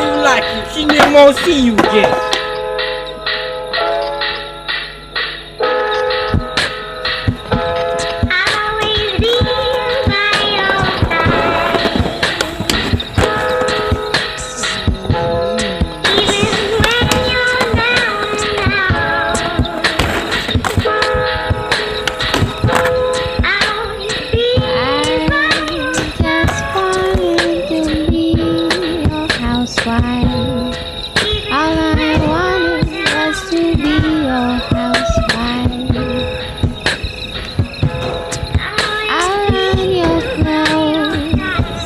you like it. She didn't want to see you again. All I wanted was to be your housewife. I'll run your clothes,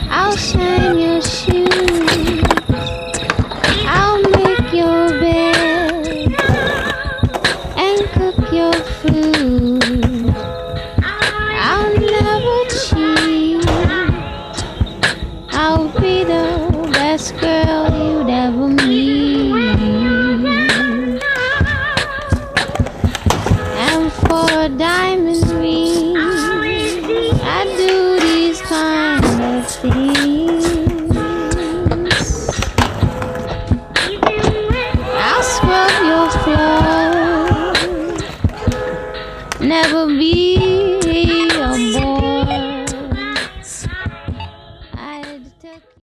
I'll shine your shoes, I'll make your bed and cook your food. I'll never cheat, I'll be the best girl you'd ever meet. And for a diamond ring, I do these kind of things. I'll scrub your floor, never be